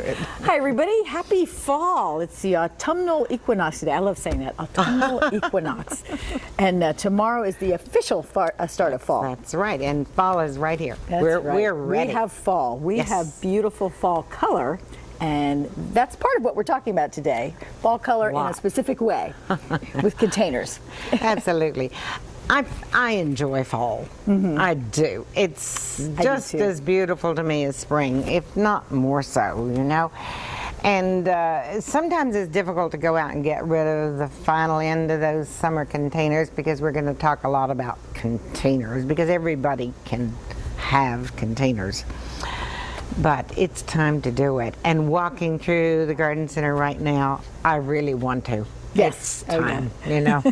good. Hi, everybody. Happy fall. It's the autumnal equinox today. I love saying that, autumnal equinox. And tomorrow is the official start of fall. That's right, and fall is right here. That's we're ready. We have fall. We have beautiful fall color. And that's part of what we're talking about today. Fall color in a specific way with containers. Absolutely. I enjoy fall. I do. It's just as beautiful to me as spring, if not more so, you know. And sometimes it's difficult to go out and get rid of the final end of those summer containers, because we're going to talk a lot about containers, because everybody can have containers. But it's time to do it. And walking through the garden center right now, I really want to. Yes, it's time, you know.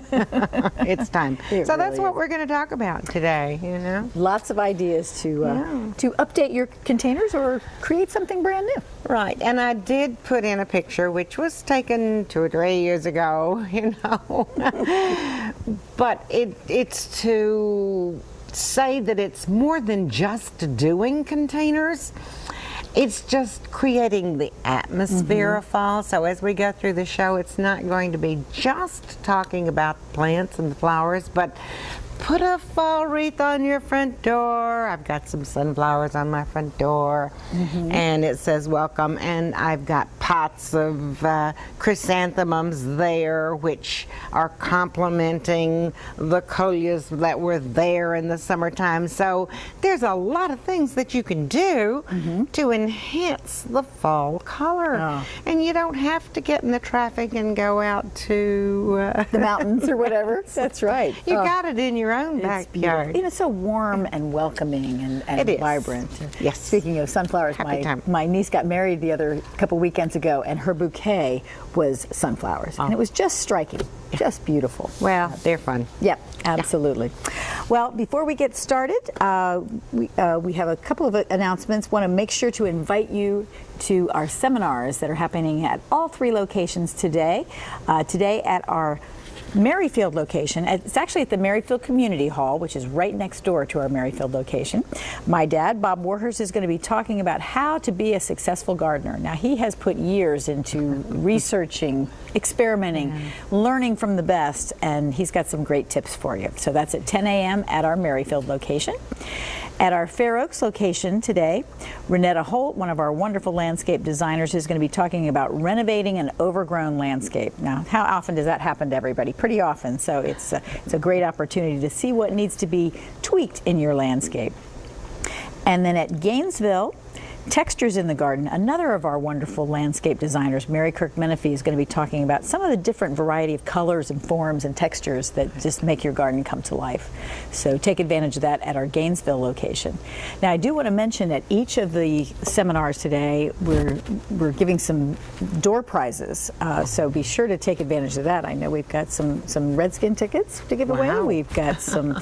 It's time. So that's what we're going to talk about today, you know. Lots of ideas to update your containers or create something brand new. Right, and I did put in a picture which was taken 2 or 3 years ago, you know. But it's to say that it's more than just doing containers. It's just creating the atmosphere of fall. So as we go through the show, it's not going to be just talking about plants and the flowers, but put a fall wreath on your front door. I've got some sunflowers on my front door, and it says welcome. And I've got pots of chrysanthemums there, which are complementing the coleus that were there in the summertime. So there's a lot of things that you can do to enhance the fall color. And you don't have to get in the traffic and go out to the mountains or whatever. That's right. You got it in your own backyard. It's so warm and welcoming and vibrant. Yes. Speaking of sunflowers, my niece got married the couple weekends ago, and her bouquet was sunflowers, and it was just striking, just beautiful. Well, they're fun. Yep, absolutely. Well, before we get started, we have a couple of announcements. Want to make sure to invite you to our seminars that are happening at all 3 locations today. Today at our Merrifield location. It's actually at the Merrifield Community Hall, which is right next door to our Merrifield location. My dad, Bob Warhurst, is going to be talking about how to be a successful gardener. Now, he has put years into researching, experimenting, learning from the best, and he's got some great tips for you. So that's at 10 a.m. at our Merrifield location. At our Fair Oaks location today, Renetta Holt, one of our wonderful landscape designers, is going to be talking about renovating an overgrown landscape. Now, how often does that happen to everybody? Pretty often. So it's a great opportunity to see what needs to be tweaked in your landscape. And then at Gainesville, Textures in the Garden, another of our wonderful landscape designers, Mary Kirk Menifee, is going to be talking about some of the different variety of colors and forms and textures that just make your garden come to life. So take advantage of that at our Gainesville location. Now, I do want to mention at each of the seminars today, we're giving some door prizes. So be sure to take advantage of that. I know we've got some Redskin tickets to give away. We've got some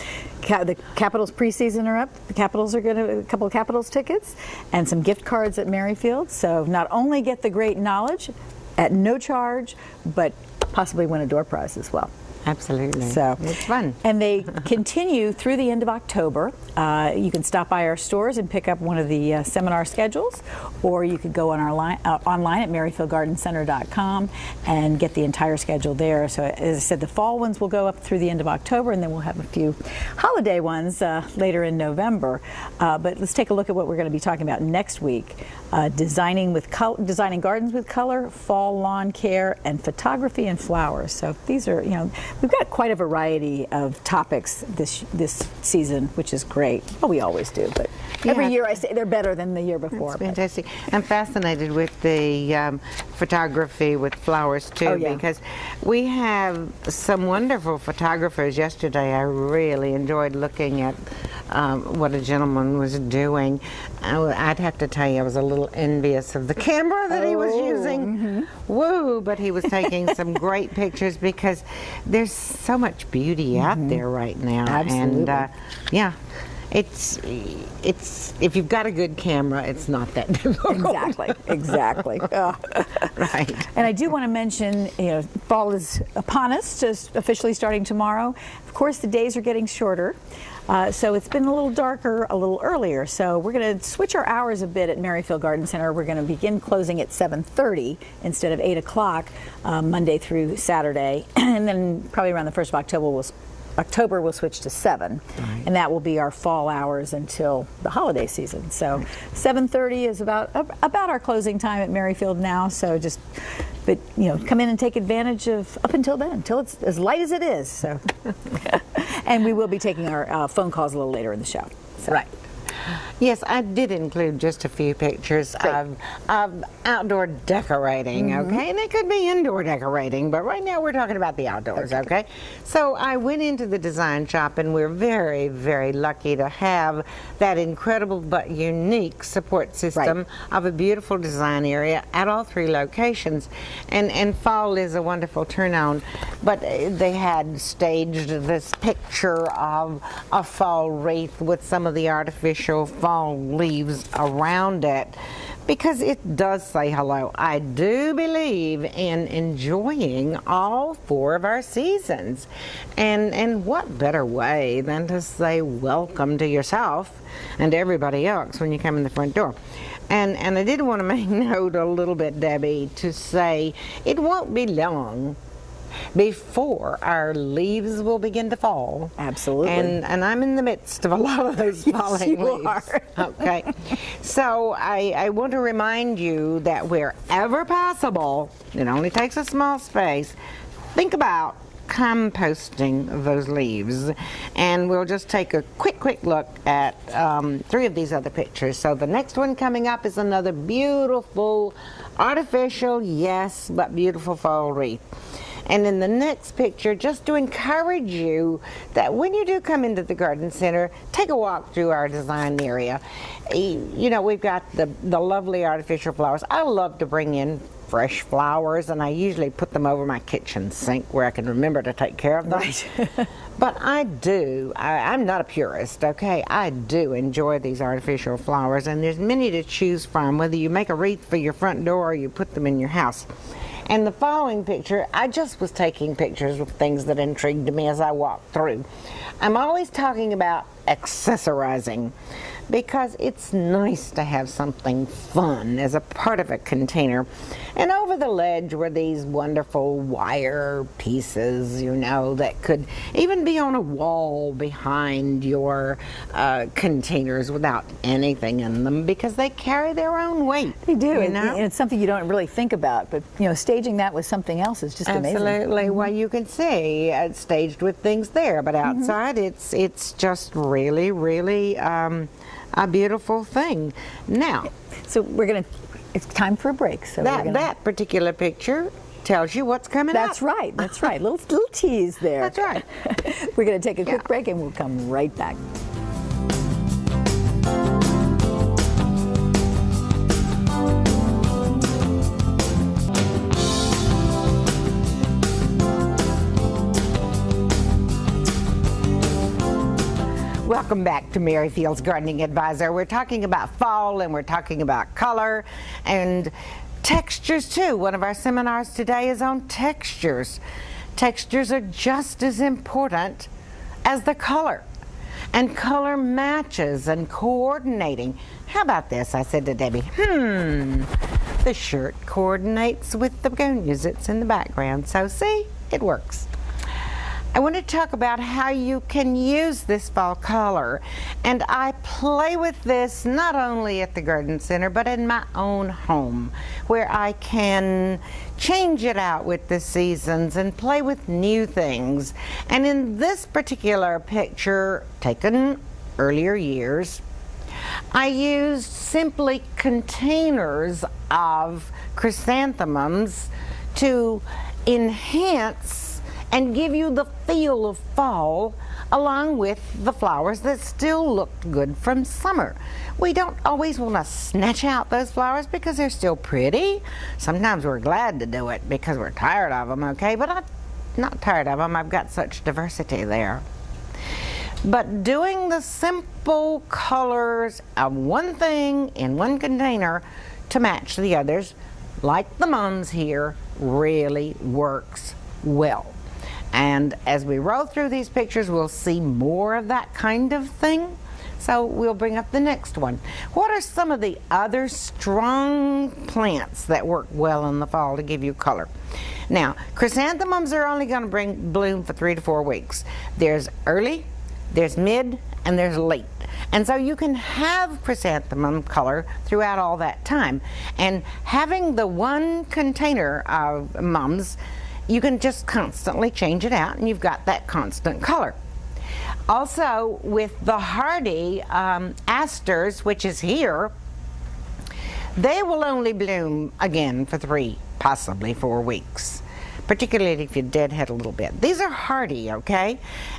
the Capitals preseason are up. The Capitals are going to a couple of Capitals tickets and some gift cards at Merrifield. So not only get the great knowledge at no charge, but possibly win a door prize as well. Absolutely. So it's fun. And they continue through the end of October. You can stop by our stores and pick up one of the seminar schedules, or you could go on our online at merrifieldgardencenter.com and get the entire schedule there. So as I said, the fall ones will go up through the end of October, and then we'll have a few holiday ones later in November. But let's take a look at what we're going to be talking about next week. Designing gardens with color, fall lawn care, and photography and flowers. So these are, we've got quite a variety of topics this season, which is great. Well, we always do, but every year I say they're better than the year before. That's fantastic. I'm fascinated with the photography with flowers too, because we have some wonderful photographers. Yesterday I really enjoyed looking at what a gentleman was doing. I'd have to tell you, I was a little envious of the camera that he was using. Woo! But he was taking some great pictures, because there's so much beauty out there right now. Absolutely. And yeah, it's if you've got a good camera, it's not that difficult. Exactly. Right. And I do want to mention, fall is upon us, just officially starting tomorrow. Of course, the days are getting shorter. So it's been a little darker a little earlier. So we're going to switch our hours a bit at Merrifield Garden Center. We're going to begin closing at 7:30 instead of 8 o'clock Monday through Saturday. And then probably around the 1st of October we'll switch to 7. Right. And that will be our fall hours until the holiday season. So 7:30 is about our closing time at Merrifield now. So but come in and take advantage of up until then, until it's as light as it is. So, and we will be taking our phone calls a little later in the show. So. Right. Yes, I did include just a few pictures of outdoor decorating, okay? And it could be indoor decorating, but right now we're talking about the outdoors, okay? So I went into the design shop, and we're very, very lucky to have that incredible but unique support system of a beautiful design area at all 3 locations. And fall is a wonderful turn on, but they had staged this picture of a fall wreath with some of the artificial fall leaves around it, because it does say hello. I do believe in enjoying all 4 of our seasons, and what better way than to say welcome to yourself and everybody else when you come in the front door. And I did want to make note a little bit, Debbie, to say it won't be long before our leaves will begin to fall. Absolutely. And I'm in the midst of a lot of those falling leaves. Are. Okay. So I want to remind you that wherever possible, it only takes a small space, think about composting those leaves. And we'll just take a quick look at 3 of these other pictures. So the next one coming up is another beautiful, artificial, yes, but beautiful fall wreath. And in the next picture, just to encourage you that when you do come into the garden center, take a walk through our design area. We've got the lovely artificial flowers. I love to bring in fresh flowers, and I usually put them over my kitchen sink where I can remember to take care of them. Right. But I'm not a purist, okay? I do enjoy these artificial flowers, and there's many to choose from, whether you make a wreath for your front door or you put them in your house. And the following picture, I just was taking pictures of things that intrigued me as I walked through. I'm always talking about accessorizing, because it's nice to have something fun as a part of a container. And over the ledge were these wonderful wire pieces, that could even be on a wall behind your containers without anything in them, because they carry their own weight. They do, and it's something you don't really think about, but staging that with something else is just amazing. Absolutely. Well, you can see it's staged with things there, but outside it's just really, really a beautiful thing. Now, so it's time for a break. So that particular picture tells you what's coming up. That's right. Little tease there. That's right. We're going to take a quick break, and we'll come right back. Welcome back to Merrifield's Gardening Advisor. We're talking about fall, and we're talking about color and textures too. One of our seminars today is on textures. Textures are just as important as the color, and color matches and coordinating. How about this? I said to Debbie, the shirt coordinates with the begonias that's in the background. So see, it works. I want to talk about how you can use this fall color, and I play with this not only at the garden center but in my own home, where I can change it out with the seasons and play with new things. And in this particular picture, taken earlier years, I used simply containers of chrysanthemums to enhance and give you the feel of fall, along with the flowers that still looked good from summer. We don't always want to snatch out those flowers because they're still pretty. Sometimes we're glad to do it because we're tired of them, okay? But I'm not tired of them. I've got such diversity there. But doing the simple colors of one thing in one container to match the others, like the mums here, really works well. And as we roll through these pictures, we'll see more of that kind of thing. So we'll bring up the next one. What are some of the other strong plants that work well in the fall to give you color? Now, chrysanthemums are only going to bloom for 3 to 4 weeks. There's early, there's mid, and there's late. And so you can have chrysanthemum color throughout all that time. And having the one container of mums, you can just constantly change it out and you've got that constant color. Also, with the hardy asters, which is here, they will only bloom again for 3, possibly 4 weeks, particularly if you deadhead a little bit. These are hardy, okay?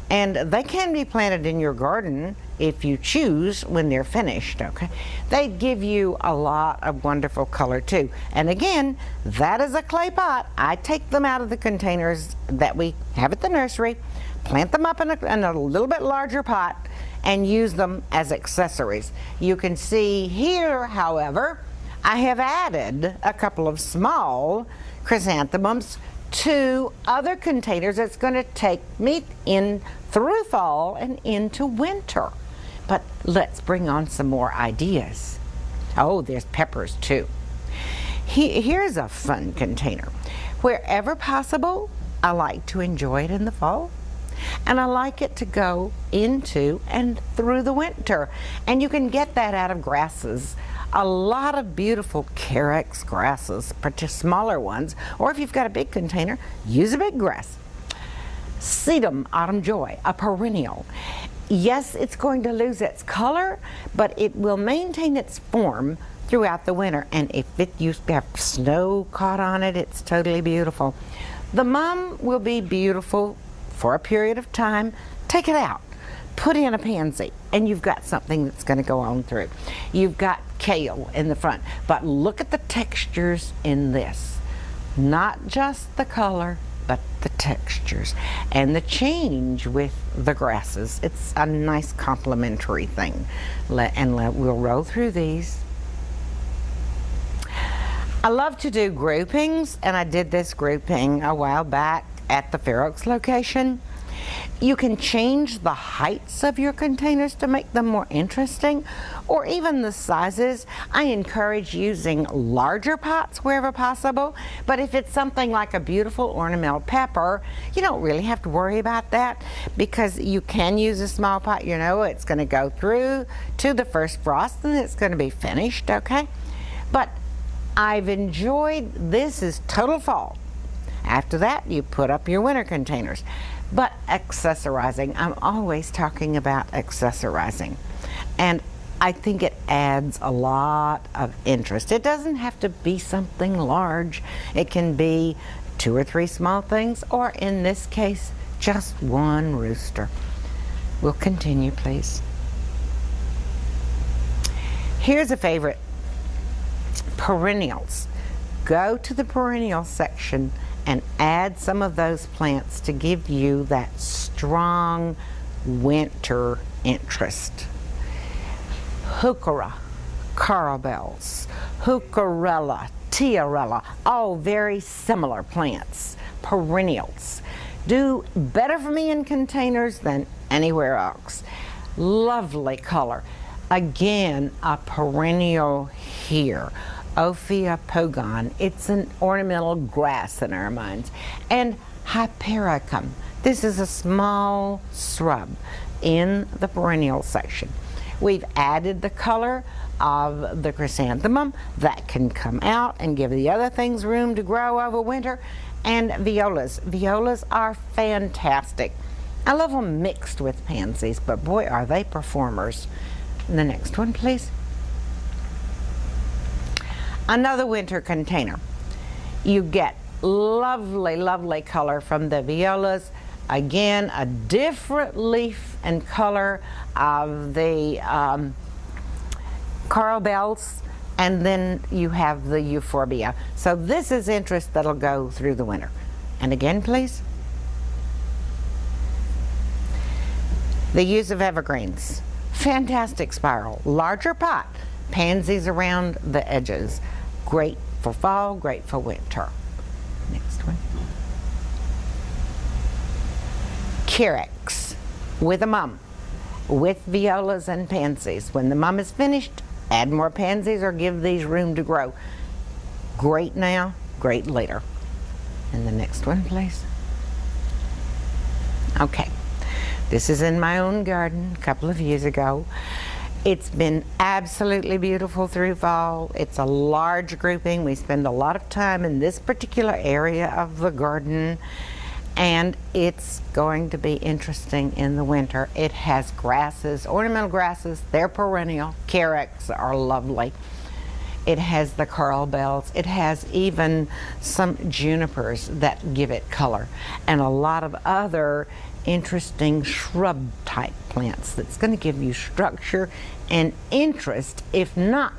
And they can be planted in your garden if you choose when they're finished, okay? They give you a lot of wonderful color too. And again, that is a clay pot. I take them out of the containers that we have at the nursery, plant them up in a little bit larger pot, and use them as accessories. You can see here, however, I have added a couple of small chrysanthemums to other containers that's going to take me in through fall and into winter. But let's bring on some more ideas. Oh, there's peppers too. Here's a fun container. Wherever possible, I like to enjoy it in the fall. And I like it to go into and through the winter. And you can get that out of grasses. A lot of beautiful carex grasses, particularly smaller ones, or if you've got a big container, use a big grass. Sedum Autumn Joy, a perennial. Yes, it's going to lose its color, but it will maintain its form throughout the winter. And if it used to have snow caught on it, it's totally beautiful. The mum will be beautiful for a period of time. Take it out, put in a pansy, and you've got something that's going to go on through. You've got kale in the front, but look at the textures in this. Not just the color, but the textures and the change with the grasses. It's a nice complementary thing. We'll roll through these. I love to do groupings, and I did this grouping a while back at the Fair Oaks location. You can change the heights of your containers to make them more interesting, or even the sizes. I encourage using larger pots wherever possible, but if it's something like a beautiful ornamental pepper, you don't really have to worry about that, because you can use a small pot. You know, it's going to go through to the first frost and it's going to be finished, okay? But I've enjoyed, this is total fall. After that, you put up your winter containers. But accessorizing, I'm always talking about accessorizing. And I think it adds a lot of interest. It doesn't have to be something large. It can be 2 or 3 small things, or in this case, just one rooster. We'll continue, please. Here's a favorite. Perennials. Go to the perennial section and add some of those plants to give you that strong winter interest. Heuchera, carabels, heucherella, tiarella, all very similar plants, perennials. Do better for me in containers than anywhere else. Lovely color. Again, a perennial here. Ophia pogon. It's an ornamental grass in our minds. And hypericum. This is a small shrub in the perennial section. We've added the color of the chrysanthemum that can come out and give the other things room to grow over winter. And violas. Violas are fantastic. I love them mixed with pansies, but boy, are they performers. The next one, please. Another winter container. You get lovely, lovely color from the violas. Again, a different leaf and color of the carabels, and then you have the euphorbia. So this is interest that'll go through the winter. And again, please. The use of evergreens. Fantastic spiral. Larger pot. Pansies around the edges. Great for fall, great for winter. Next one. Carex with a mum, with violas and pansies. When the mum is finished, add more pansies or give these room to grow. Great now, great later. And the next one, please. Okay, this is in my own garden a couple of years ago. It's been absolutely beautiful through fall. It's a large grouping. We spend a lot of time in this particular area of the garden, and it's going to be interesting in the winter. It has grasses, ornamental grasses. They're perennial. Carex are lovely. It has the coral bells. It has even some junipers that give it color, and a lot of other interesting shrub type plants that's going to give you structure and interest. If not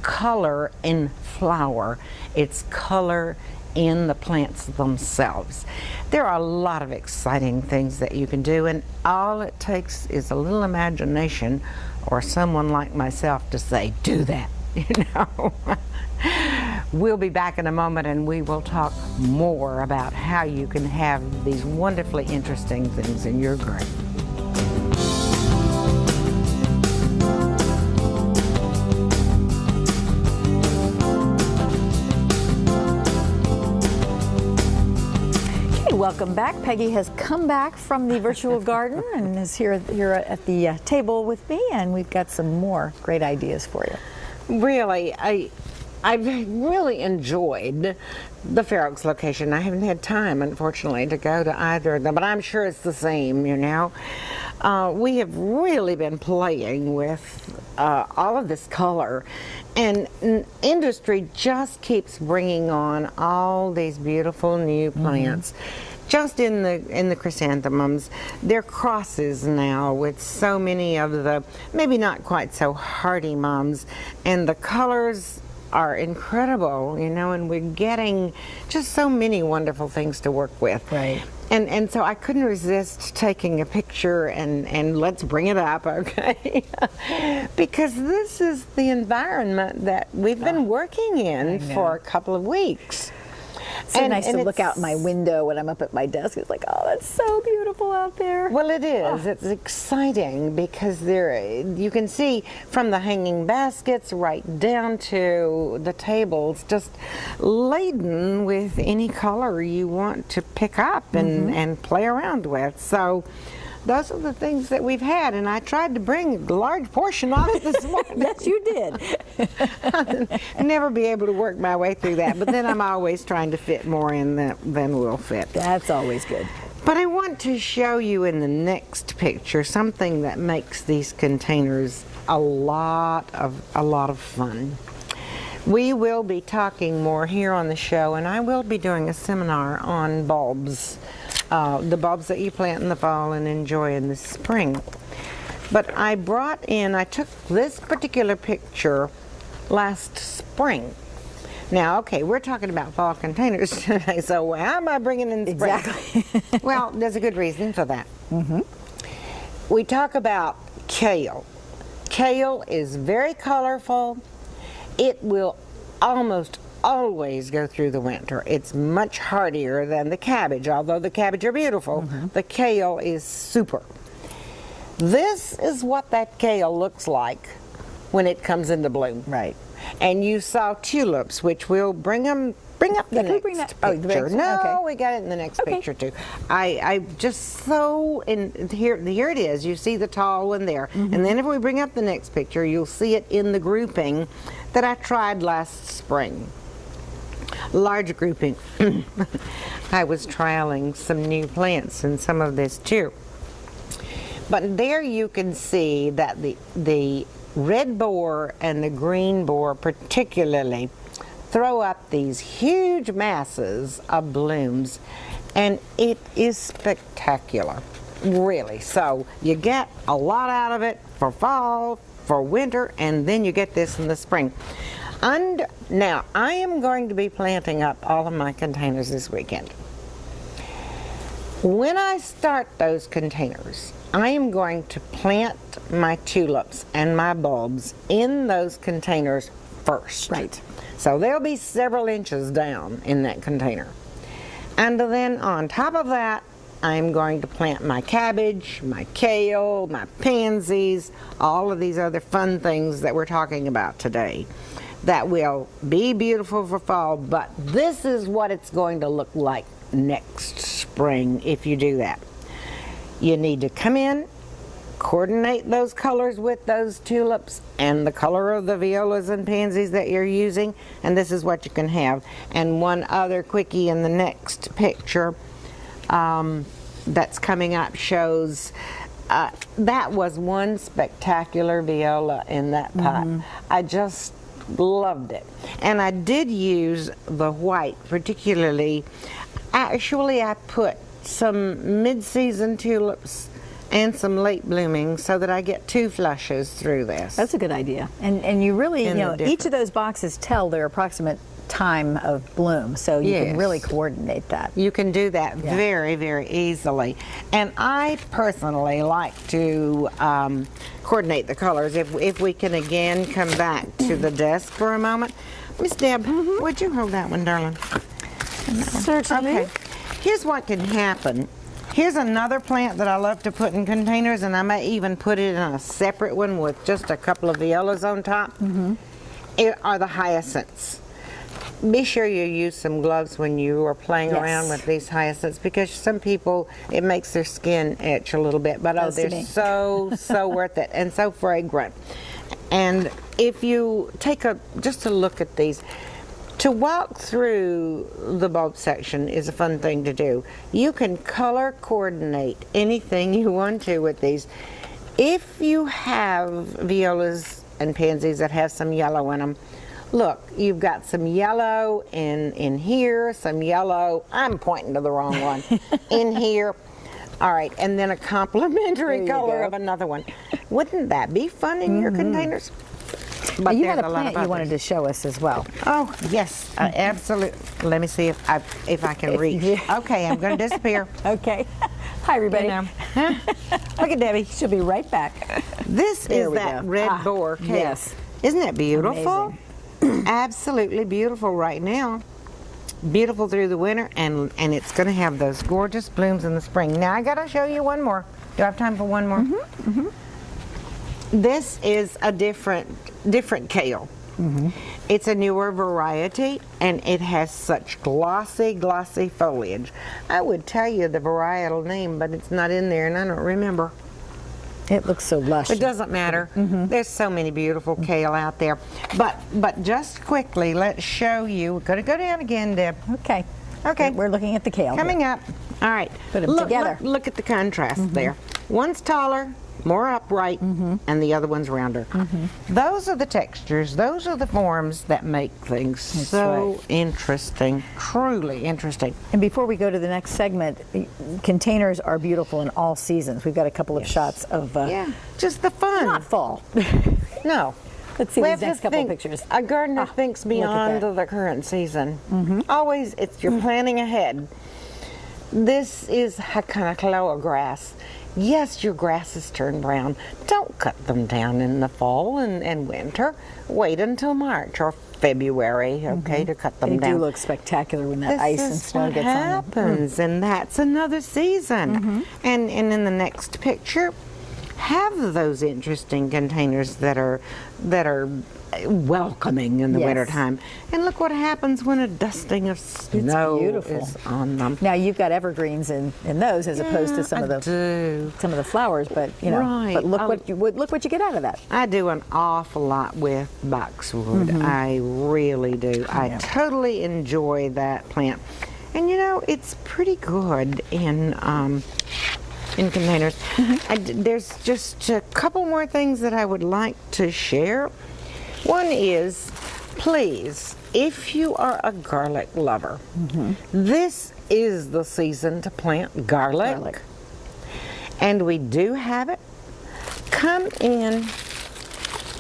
color in flower, it's color in the plants themselves. There are a lot of exciting things that you can do, and all it takes is a little imagination or someone like myself to say, do that, you know. We'll be back in a moment, and we will talk more about how you can have these wonderfully interesting things in your garden. Welcome back. Peggy has come back from the virtual garden and is here at the table with me, and we've got some more great ideas for you. Really, I've really enjoyed the Fair Oaks location. I haven't had time, unfortunately, to go to either of them, but I'm sure it's the same, you know. We have really been playing with all of this color, and industry just keeps bringing on all these beautiful new plants. Just in the chrysanthemums, they're crosses now with so many of the maybe not quite so hardy mums, and the colors are incredible, you know, and we're getting just so many wonderful things to work with. Right. And so I couldn't resist taking a picture and let's bring it up, okay? Because this is the environment that we've been working in for a couple of weeks. It's so nice to look out my window when I'm up at my desk. It's like, oh, that's so beautiful out there. Well, it is. It's exciting because you can see from the hanging baskets right down to the tables, just laden with any color you want to pick up and play around with. So those are the things that we've had, and I tried to bring a large portion of it this morning. Yes, you did. I'll never be able to work my way through that, but then I'm always trying to fit more in than will fit. That's always good. But I want to show you in the next picture something that makes these containers a lot of fun. We will be talking more here on the show, and I will be doing a seminar on bulbs. The bulbs that you plant in the fall and enjoy in the spring. But I took this particular picture last spring. Now, okay, we're talking about fall containers today, so how am I bringing in spring? Exactly. Well, there's a good reason for that. We talk about kale. Kale is very colorful. It will almost always go through the winter. It's much hardier than the cabbage. Although the cabbage are beautiful, the kale is super. This is what that kale looks like when it comes into bloom. Right. And you saw tulips, which we'll bring up the next picture. No, we got it in the next picture too. I just here it is. You see the tall one there. And then if we bring up the next picture, you'll see it in the grouping that I tried last spring. Large grouping. I was trialing some new plants and some of this too. But there you can see that the red borer and the green borer particularly throw up these huge masses of blooms, and it is spectacular, really. So you get a lot out of it for fall, for winter, and then you get this in the spring. Now, I am going to be planting up all of my containers this weekend. When I start those containers, I am going to plant my tulips and my bulbs in those containers first. Right. So they'll be several inches down in that container. And then on top of that, I'm going to plant my cabbage, my kale, my pansies, all of these other fun things that we're talking about today that will be beautiful for fall, but this is what it's going to look like next spring if you do that. You need to come in, coordinate those colors with those tulips and the color of the violas and pansies that you're using, and this is what you can have. And one other quickie in the next picture that's coming up shows that was one spectacular viola in that pot. I just loved it. And I did use the white particularly. Actually, I put some mid-season tulips and some late blooming so that I get 2 flushes through this. That's a good idea. And you really, each of those boxes tell their approximate time of bloom, so you can really coordinate that. You can do that very, very easily. And I personally like to coordinate the colors. If we can again come back to the desk for a moment. Miss Deb, would you hold that one, darling? Certainly. Okay. Here's what can happen. Here's another plant that I love to put in containers, and I may even put it in a separate one with just a couple of violas on top. Are the hyacinths. Be sure you use some gloves when you are playing around with these hyacinths, because some people, it makes their skin itch a little bit, but they're so worth it and so fragrant. And if you take just a look at these, to walk through the bulb section is a fun thing to do. You can color coordinate anything you want to with these. If you have violas and pansies that have some yellow in them, look, you've got some yellow in here, some yellow, I'm pointing to the wrong one, in here. All right, and then a complementary color of another one. Wouldn't that be fun in your containers? But you had a plant you wanted to show us as well. Oh, yes, absolutely. Let me see if I can reach. Okay, I'm going to disappear. Okay. Hi, everybody. Look at Debbie. She'll be right back. This is that red boar kale. Yes. Isn't that beautiful? Amazing. Absolutely beautiful right now. Beautiful through the winter, and it's going to have those gorgeous blooms in the spring. Now I got to show you one more. Do I have time for one more? This is a different kale. It's a newer variety, and it has such glossy foliage. I would tell you the varietal name, but it's not in there, and I don't remember. It looks so lush. It doesn't matter. There's so many beautiful kale out there. But just quickly, let's show you. We're going to go down again, Deb. Okay. Okay. We're looking at the kale. Coming up. All right. Put them together. Look at the contrast there. One's taller, more upright, and the other one's rounder. Those are the textures, those are the forms that make things so interesting, truly interesting. And before we go to the next segment, containers are beautiful in all seasons. We've got a couple of shots of just the fun. Not fall. No. Let's see these next couple of pictures. A gardener thinks beyond the current season. Always, you're planning ahead. This is Hakanakaloa grass. Yes, your grasses turn brown. Don't cut them down in the fall and winter. Wait until March or February, to cut them down. They do look spectacular when that ice and snow gets on them. Happens, and that's another season. And in the next picture, have those interesting containers that are welcoming in the wintertime. And look what happens when a dusting of snow is on them. Now you've got evergreens in those as opposed to some of the flowers, but but look what you get out of that. I do an awful lot with boxwood. I really do. I totally enjoy that plant. And it's pretty good in containers. There's just a couple more things that I would like to share. One is, please, if you are a garlic lover, this is the season to plant garlic. And we do have it. Come in,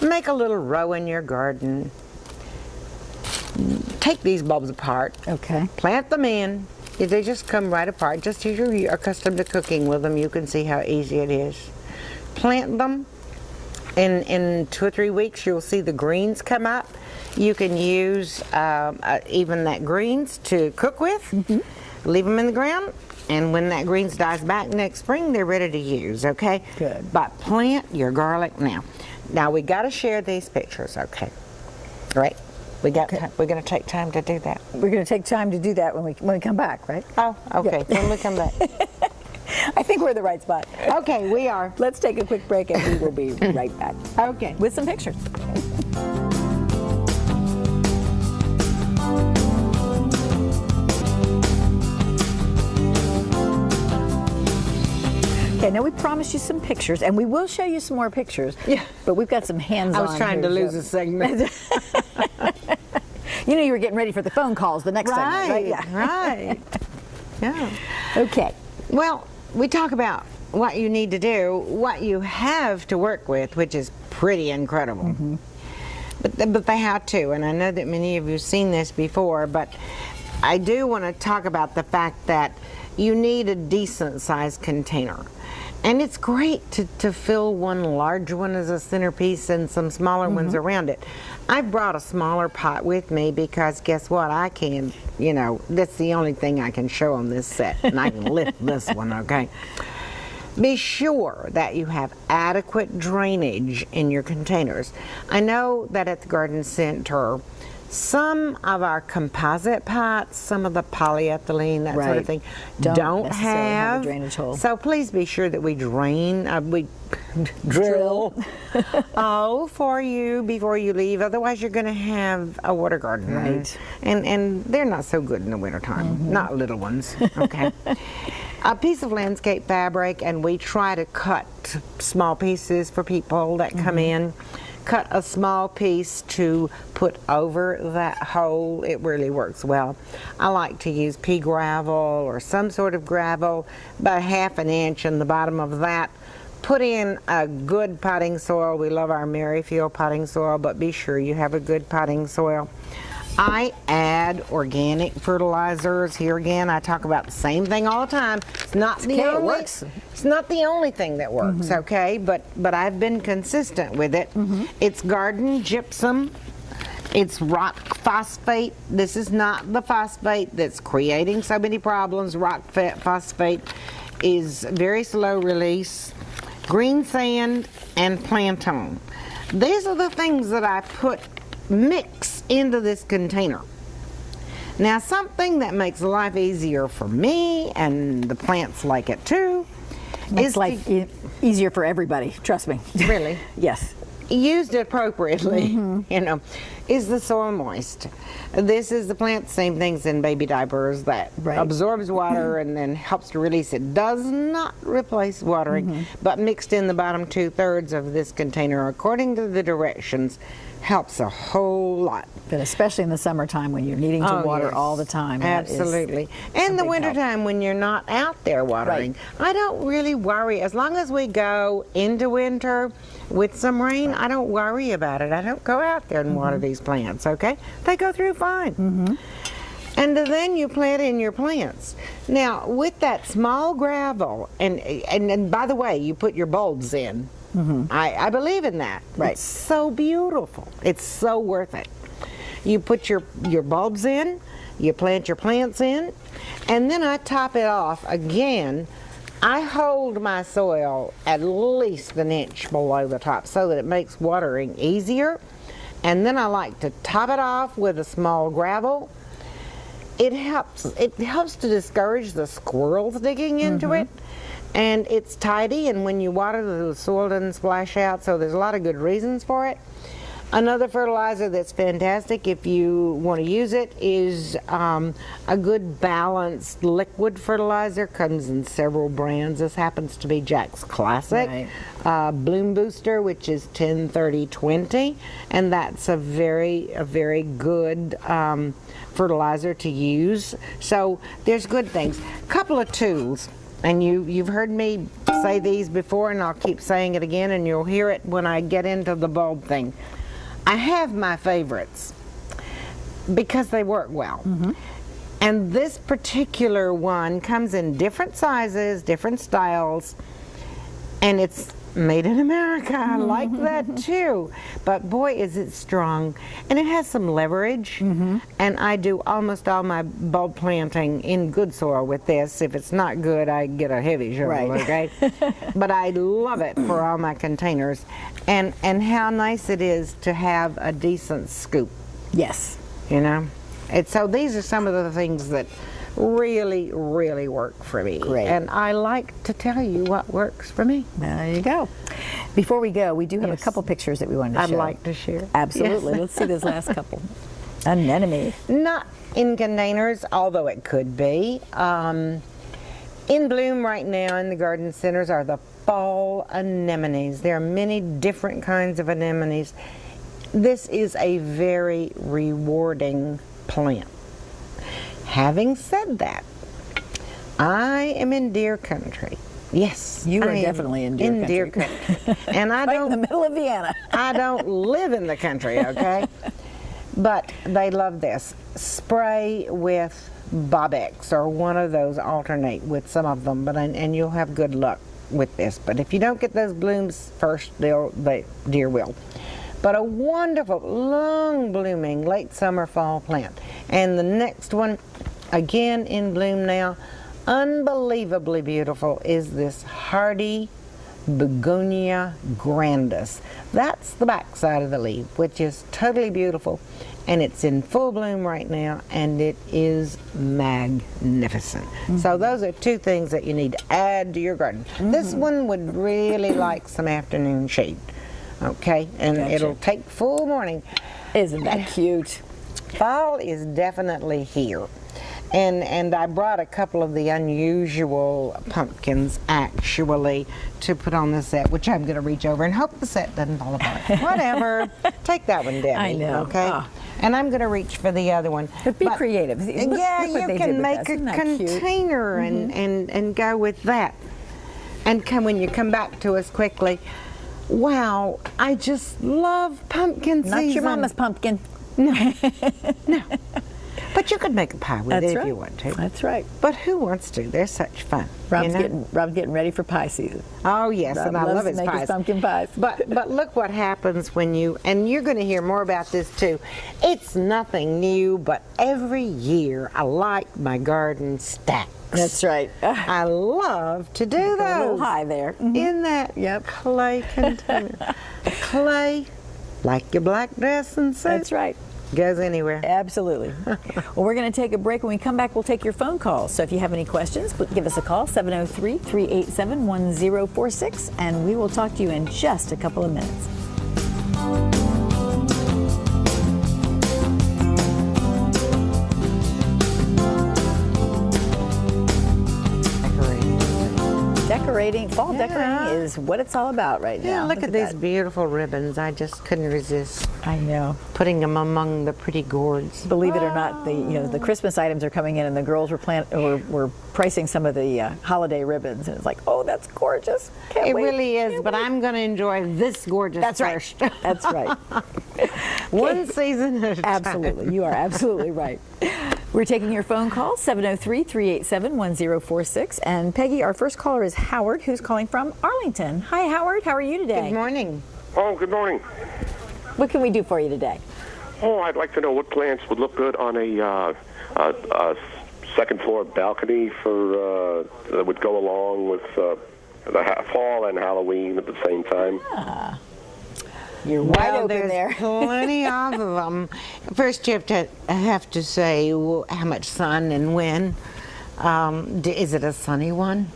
make a little row in your garden. Take these bulbs apart. Okay. Plant them in. They just come right apart. Just as you're accustomed to cooking with them, you can see how easy it is. Plant them. In 2 or 3 weeks, you'll see the greens come up. You can use even that greens to cook with. Leave them in the ground, and when that greens dies back next spring, they're ready to use, okay? Good. But plant your garlic now. Now, we got to share these pictures, okay? Right? We're going to take time to do that. We're going to take time to do that when we come back, right? Oh, okay. Yeah. When we come back. I think we're in the right spot. Okay, we are. Let's take a quick break and we will be right back. Okay. With some pictures. Okay, now we promised you some pictures, and we will show you some more pictures. Yeah. But we've got some hands-on. I was trying to lose a segment. You know you were getting ready for the phone calls the next segment, right? Yeah. Right. Yeah. Okay. Well, we talk about what you need to do, what you have to work with, which is pretty incredible. But the how-to, and I know that many of you have seen this before, but I do want to talk about the fact that you need a decent-sized container. And it's great to fill one large one as a centerpiece and some smaller ones around it. I brought a smaller pot with me because guess what? I can, you know, that's the only thing I can show on this set, and I can lift this one, okay? Be sure that you have adequate drainage in your containers. I know that at the garden center, some of our composite pots, some of the polyethylene, that sort of thing, don't have a drainage hole. So please be sure that we drain, we drill for you before you leave. Otherwise, you're going to have a water garden. Right. And they're not so good in the wintertime, not little ones, okay? A piece of landscape fabric, and we try to cut small pieces for people that come in. Cut a small piece to put over that hole. It really works well. I like to use pea gravel or some sort of gravel, about 1/2 inch in the bottom of that. Put in a good potting soil. We love our Maryfield potting soil, but be sure you have a good potting soil. I add organic fertilizers. Here again, I talk about the same thing all the time. It's not the only. It's not the only thing that works, okay? But I've been consistent with it. It's garden gypsum. It's rock phosphate. This is not the phosphate that's creating so many problems. Rock phosphate is very slow release. Green sand and plantain. These are the things that I mix into this container. Now, something that makes life easier for me, and the plants like it too, makes life easier for everybody, trust me. Really? Yes. Used appropriately, you know, is the soil moist. This is the plant, same things in baby diapers, that absorbs water and then helps to release it. Does not replace watering, but mixed in the bottom 2/3 of this container according to the directions helps a whole lot. But especially in the summertime when you're needing to water all the time. Absolutely. And the wintertime when you're not out there watering. I don't really worry. As long as we go into winter with some rain, I don't worry about it. I don't go out there and water these plants, okay? They go through fine. And then you plant in your plants. Now, with that small gravel, and by the way, you put your bulbs in. I believe in that. It's so beautiful. It's so worth it. You put your bulbs in, you plant your plants in, and then I top it off again. I hold my soil at least 1 inch below the top so that it makes watering easier. And then I like to top it off with a small gravel. It helps to discourage the squirrels digging into it. And it's tidy, and when you water, the soil doesn't splash out, so there's a lot of good reasons for it. Another fertilizer that's fantastic if you want to use it is a good balanced liquid fertilizer. Comes in several brands. This happens to be Jack's Classic. Bloom Booster, which is 10-30-20, and that's a very good fertilizer to use. So there's good things. Couple of tools. And you've heard me say these before, and I'll keep saying it again, and you'll hear it when I get into the bulb thing. I have my favorites because they work well. And this particular one comes in different sizes, different styles, and it's made in America. I like that too. But boy, is it strong. And it has some leverage. And I do almost all my bulb planting in good soil with this. If it's not good, I get a heavy shovel, okay? But I love it for all my containers. And how nice it is to have a decent scoop. Yes. You know? So these are some of the things that really, really work for me. Great. And I like to tell you what works for me. There you go. Before we go, we do have a couple pictures that we wanted to I'd show. like to share. Absolutely. Yes. Let's see this last couple. Anemone. Not in containers, although it could be. In bloom right now in the garden centers are the fall anemones. There are many different kinds of anemones. This is a very rewarding plant. Having said that, I am in deer country. Yes, You are I am definitely in deer country. And I Right don't in the middle of Vienna. I don't live in the country, okay? But they love this. Spray with Bob-X or one of those, alternate with some of them, and you'll have good luck with this. But if you don't get those blooms first, deer will. But a wonderful, long blooming late summer fall plant. And the next one, again in bloom now, unbelievably beautiful, is this hardy Begonia grandis. That's the back side of the leaf, which is totally beautiful, and it's in full bloom right now, and it is magnificent. So those are two things that you need to add to your garden. This one would really like some afternoon shade, okay? And it'll take full morning. Isn't that cute? Fall is definitely here. And I brought a couple of the unusual pumpkins, actually, to put on the set, which I'm going to reach over and hope the set doesn't fall apart. Whatever. Take that one, Debbie. I know. Okay? Oh. And I'm going to reach for the other one. But be creative. Look Yeah, what you they did can with make us. a Isn't that cute? container and go with that. And when you come back to us quickly, wow, I just love pumpkin season. Not your mama's pumpkin. No. But you could make a pie with it if you want to. That's right. But who wants to? They're such fun. Rob's getting ready for pie season. Oh yes, Rob and I loves love to his make his pies. pumpkin pies. But look what happens when and you're going to hear more about this too. It's nothing new, but every year I like my garden stacks. That's right. I love to do those. A little high there. In that clay container. Clay, like your black dress and suit. That's right. Goes anywhere. Absolutely. Well, we're going to take a break. When we come back, we'll take your phone calls. So if you have any questions, give us a call, 703-387-1046, and we will talk to you in just a couple of minutes. Fall decorating is what it's all about right now. Yeah, look at these that. beautiful ribbons. I just couldn't resist. I know. Putting them among the pretty gourds. Believe it or not, the Christmas items are coming in, and the girls were pricing some of the holiday ribbons, and it's like, oh, that's gorgeous. Can't It wait. really is, but I'm going to enjoy this gorgeous first. That's right. One season at a time. Absolutely. You are absolutely right. We're taking your phone call, 703-387-1046. And Peggy, our first caller is Howard, who's calling from Arlington. Hi, Howard. How are you today? Good morning. Oh, good morning. What can we do for you today? Oh, I'd like to know what plants would look good on a second floor balcony that would go along with the fall and Halloween at the same time. You're wide open there's there. plenty of them. First, you have to say how much sun and when. Is it a sunny one?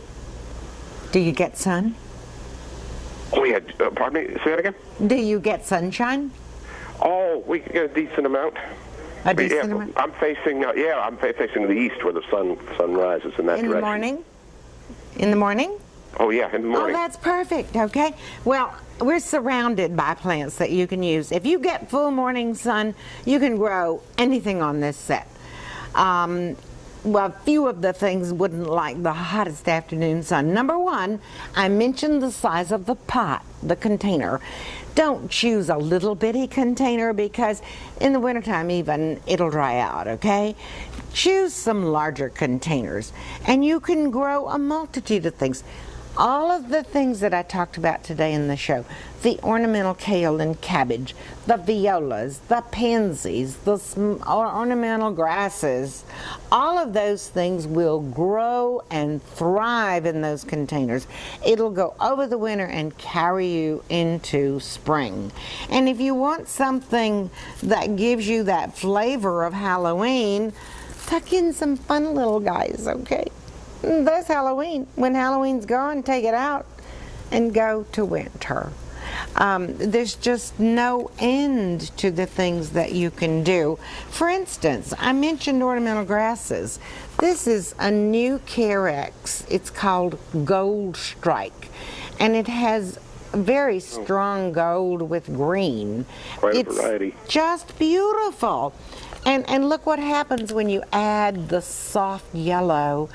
Do you get sun? Oh, yeah. Pardon me. Say that again. Do you get sunshine? Oh, we get a decent amount. A decent amount? I'm facing. I'm facing the east where the sun rises in that In direction. the morning? In the morning? Oh, yeah, in the morning. Oh, that's perfect, okay. Well, we're surrounded by plants that you can use. If you get full morning sun, you can grow anything on this set. Well, a few of the things wouldn't like the hottest afternoon sun. Number one, I mentioned the size of the pot, the container. Don't choose a little bitty container because in the wintertime even it'll dry out, okay? Choose some larger containers and you can grow a multitude of things. All of the things that I talked about today in the show, the ornamental kale and cabbage, the violas, the pansies, the ornamental grasses, all of those things will grow and thrive in those containers. It'll go over the winter and carry you into spring. And if you want something that gives you that flavor of Halloween, tuck in some fun little guys, okay? That's Halloween. When Halloween's gone, take it out and go to winter. There's just no end to the things that you can do. For instance, I mentioned ornamental grasses. This is a new Carex. It's called Gold Strike, and it has very strong gold with green. Quite a variety. Just beautiful. And look what happens when you add the soft yellow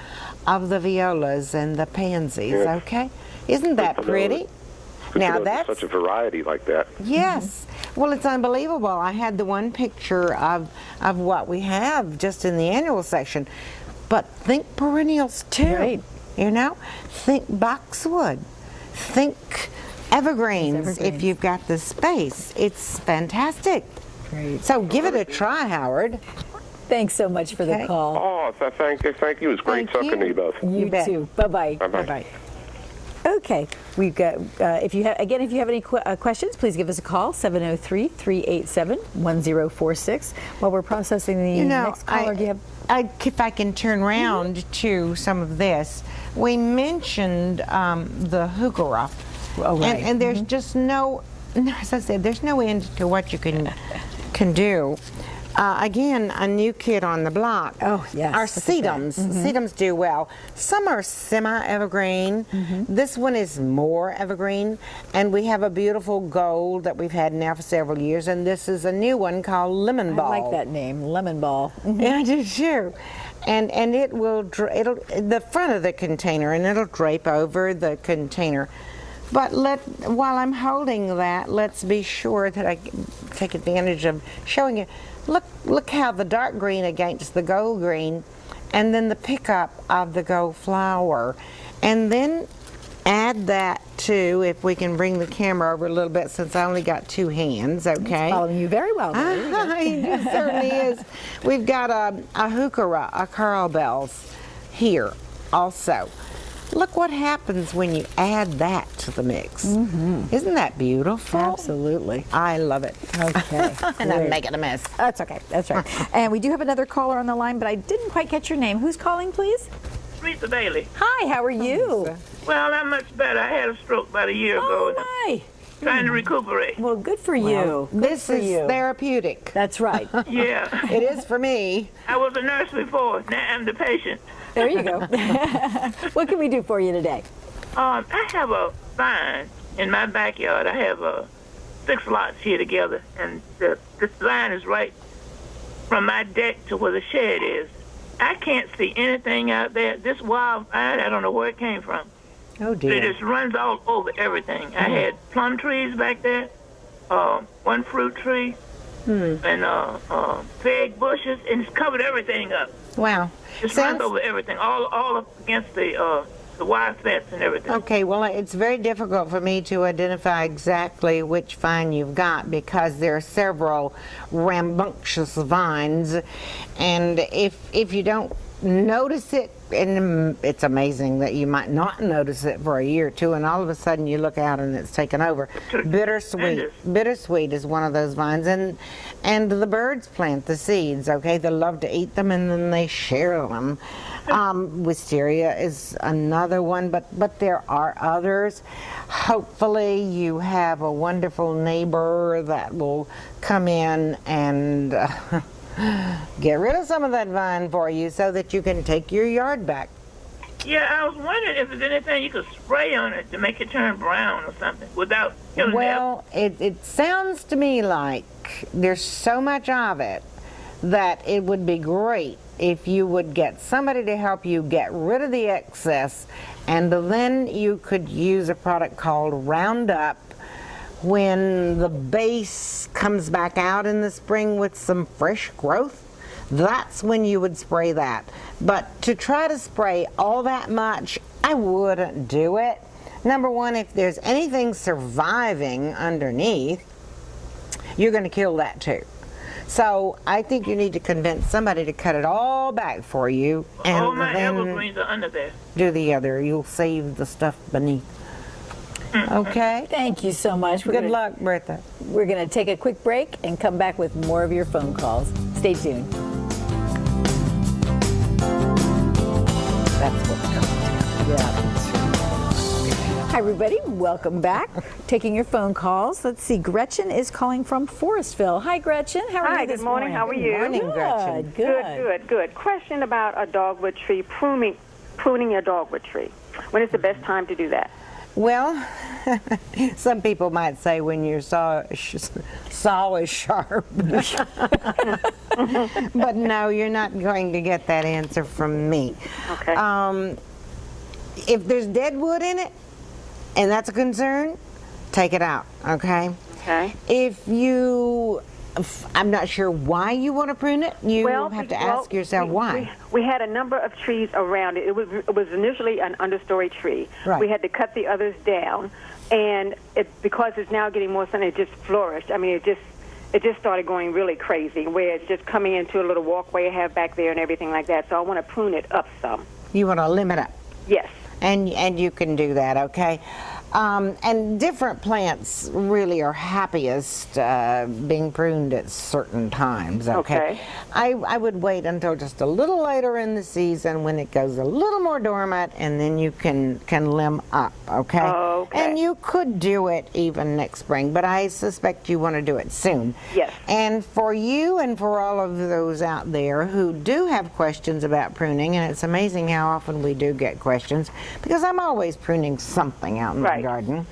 of the violas and the pansies, okay? Isn't that pretty? Now that's such a variety like that. Yes. Well, it's unbelievable. I had the one picture of what we have just in the annual section. But think perennials too. Right. You know? Think boxwood. Think evergreens if you've got the space. It's fantastic. Great. So give it a try, Howard. Thanks so much for the call. Oh, thank you. It was great talking to you both. You too. Bye-bye. Bye-bye. Okay, we've got, if you have any questions, please give us a call, 703-387-1046. While we're processing the next caller, do you have... if I can turn around to some of this, we mentioned the heuchera. Oh, right. And there's just no, as I said, there's no end to what you can do. Again, a new kid on the block. Oh, yes. Our sedums. Sedums do well. Some are semi-evergreen. This one is more evergreen. And we have a beautiful gold that we've had now for several years. And this is a new one called Lemon Ball. I like that name, Lemon Ball. Yeah, I do too. And it'll the front of the container, and it'll drape over the container. But while I'm holding that, let's be sure that I take advantage of showing you. Look how the dark green against the gold green, and then the pickup of the gold flower. And then add that to, if we can bring the camera over a little bit since I only got two hands, okay? It's following you very well. It certainly is. We've got a heuchera, a Carl Bells here also. Look what happens when you add that to the mix. Isn't that beautiful? Absolutely. I love it. Okay. And I'm making a mess. That's okay. That's right. And we do have another caller on the line, but I didn't quite catch your name. Who's calling, please? Retha Bailey. Hi, how are you? Well, not much better. I had a stroke about a year ago. Oh, my. Trying to recuperate. Well, good for you. This is therapeutic. That's right. Yeah. It is for me. I was a nurse before. Now I'm the patient. There you go. What can we do for you today? I have a vine in my backyard. I have 6 lots here together, and this vine is right from my deck to where the shed is. I can't see anything out there. This wild vine, I don't know where it came from. Oh, dear. It just runs all over everything. I had plum trees back there, one fruit tree, and fig bushes, and it's covered everything up. Wow. Just runs over everything, all up against the wire fence and everything. Okay, well, it's very difficult for me to identify exactly which vine you've got because there are several rambunctious vines, and if you don't notice it, and it's amazing that you might not notice it for a year or two, and all of a sudden you look out and it's taken over. Bittersweet is one of those vines, and the birds plant the seeds. Okay, they love to eat them and then they share them. Wisteria is another one, but there are others. Hopefully you have a wonderful neighbor that will come in and get rid of some of that vine for you so that you can take your yard back. Yeah, I was wondering if there's anything you could spray on it to make it turn brown or something without killing it. Well, it sounds to me like there's so much of it that it would be great if you would get somebody to help you get rid of the excess, and then you could use a product called Roundup, When the base comes back out in the spring with some fresh growth, that's when you would spray that. But to try to spray all that much, I wouldn't do it. Number one, if there's anything surviving underneath, you're going to kill that too. So I think you need to convince somebody to cut it all back for you, and all my then evergreens are under there. do the other. You'll save the stuff beneath. Okay? Thank you so much. Good luck, Retha. We're going to take a quick break and come back with more of your phone calls. Stay tuned. That's what's coming. Yeah. Hi, everybody. Welcome back. Taking your phone calls. Let's see. Gretchen is calling from Forestville. Hi, Gretchen. How are you this morning? How are you? Good morning, Gretchen. Good. Question about a dogwood tree, pruning a dogwood tree. When is the best time to do that? Well, some people might say when your saw is sharp. But no, you're not going to get that answer from me. Okay. If there's dead wood in it, and that's a concern, take it out, okay? Okay. I'm not sure why you want to prune it. You have to ask yourself why. We had a number of trees around it. It was initially an understory tree. Right. We had to cut the others down, and because it's now getting more sun, it just flourished. I mean, it just started going really crazy, where it's just coming into a little walkway I have back there and everything like that. So I want to prune it up some. You want to limit it. Yes. And you can do that, okay? And different plants really are happiest being pruned at certain times, okay? I would wait until just a little later in the season when it goes a little more dormant, and then you can limb up, okay? Okay. And you could do it even next spring, but I suspect you want to do it soon. Yes. And for you and for all of those out there who do have questions about pruning, and it's amazing how often we do get questions, because I'm always pruning something out in my garden.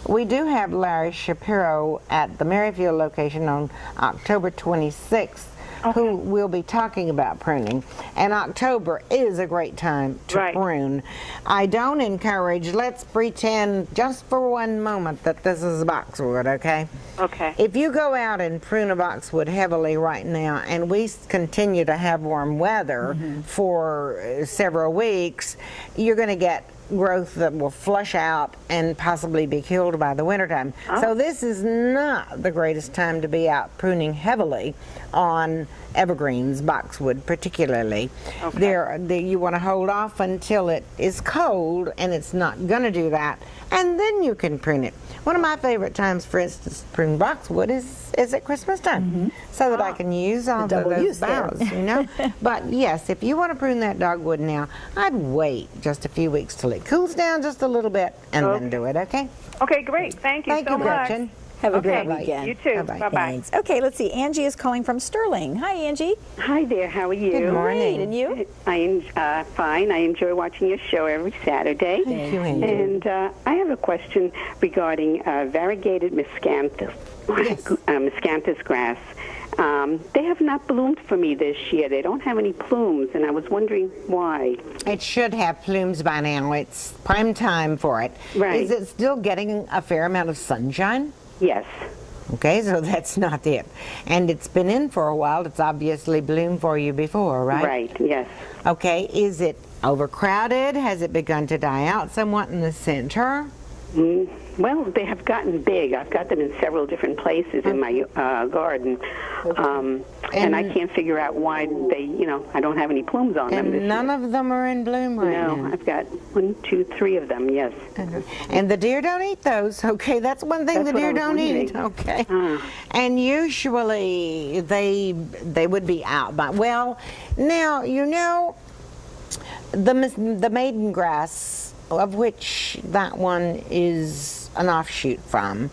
We do have Larry Shapiro at the Maryfield location on October 26th, who will be talking about pruning. And October is a great time to prune. I don't encourage, let's pretend just for one moment that this is boxwood, okay? Okay. If you go out and prune a boxwood heavily right now, and we continue to have warm weather for several weeks, you're going to get growth that will flush out and possibly be killed by the wintertime. So this is not the greatest time to be out pruning heavily on evergreens, boxwood particularly. You want to hold off until it is cold, and it's not going to do that, and then you can prune it. One of my favorite times, for instance, to prune boxwood is at Christmas time, so that I can use all of those boughs, you know. But yes, if you want to prune that dogwood now, I'd wait just a few weeks till it cools down just a little bit, and then do it, okay? Okay, great. Thank you so much. Gretchen. Have a great weekend. You too. Bye-bye. Bye-bye. Okay, let's see. Angie is calling from Sterling. Hi, Angie. Hi there. How are you? Good morning. Great. And you? I am fine. I enjoy watching your show every Saturday. Thank you, Angie. And I have a question regarding variegated miscanthus, miscanthus grass. They have not bloomed for me this year. They don't have any plumes, and I was wondering why. It should have plumes by now. It's prime time for it. Right. Is it still getting a fair amount of sunshine? Yes. Okay, so that's not it. And it's been in for a while. It's obviously bloomed for you before, right? Right, yes. Okay, is it overcrowded? Has it begun to die out somewhat in the center? Well, they have gotten big. I've got them in several different places in my garden. And I can't figure out why I don't have any plumes on them. And none of them are in bloom right now? No, I've got 1, 2, 3 of them, yes. And the deer don't eat those, okay? That's one thing the deer don't eat, okay? And usually they would be out by, well, now, you know, the maiden grass, of which that one is an offshoot from,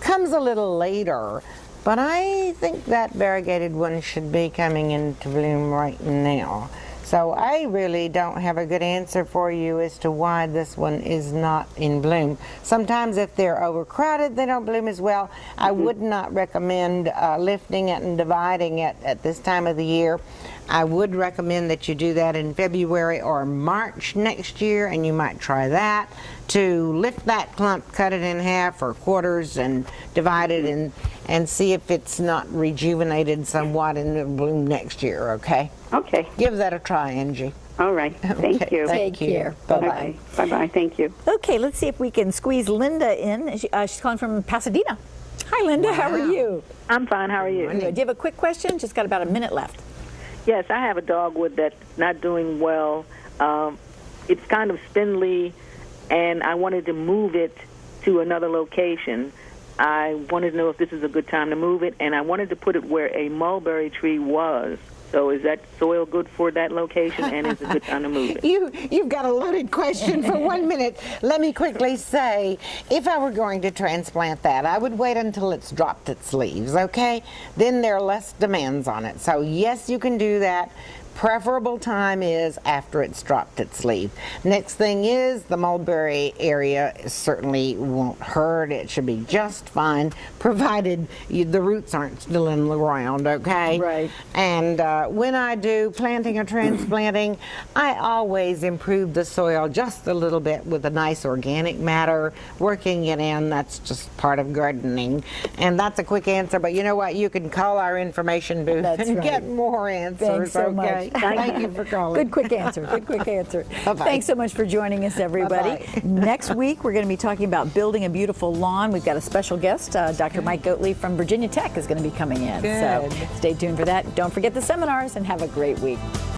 comes a little later, but I think that variegated one should be coming into bloom right now. So I really don't have a good answer for you as to why this one is not in bloom. Sometimes if they're overcrowded, they don't bloom as well. I would not recommend lifting it and dividing it at this time of the year. I would recommend that you do that in February or March next year, and you might try that to lift that clump, cut it in half or quarters, and divide it and see if it's not rejuvenated somewhat in the bloom next year, okay? Okay. Give that a try, Angie. All right. Thank you. Take care. Bye-bye. Bye-bye. Thank you. Okay, let's see if we can squeeze Linda in. She's calling from Pasadena. Hi, Linda. How are you? I'm fine. How are you? Do you have a quick question? Just got about a minute left. Yes, I have a dogwood that's not doing well. It's kind of spindly, and I wanted to move it to another location. I wanted to know if this is a good time to move it, and I wanted to put it where a mulberry tree was. So is that soil good for that location, and is it a good time to move it? You've got a loaded question for 1 minute. Let me quickly say, if I were going to transplant that, I would wait until it's dropped its leaves, okay? Then there are less demands on it. So yes, you can do that. Preferable time is after it's dropped its leaf. Next thing is the mulberry area certainly won't hurt. It should be just fine, provided the roots aren't still in the ground, okay? Right. And when I do planting or transplanting, I always improve the soil just a little bit with a nice organic matter, working it in. That's just part of gardening. And that's a quick answer, but you know what? You can call our information booth and get more answers. Thanks so much. Thank you for calling. Good quick answer. Good quick answer. Bye-bye. Thanks so much for joining us, everybody. Bye-bye. Next week, we're going to be talking about building a beautiful lawn. We've got a special guest, Dr. Mike Goatley from Virginia Tech is going to be coming in. Good. So stay tuned for that. Don't forget the seminars, and have a great week.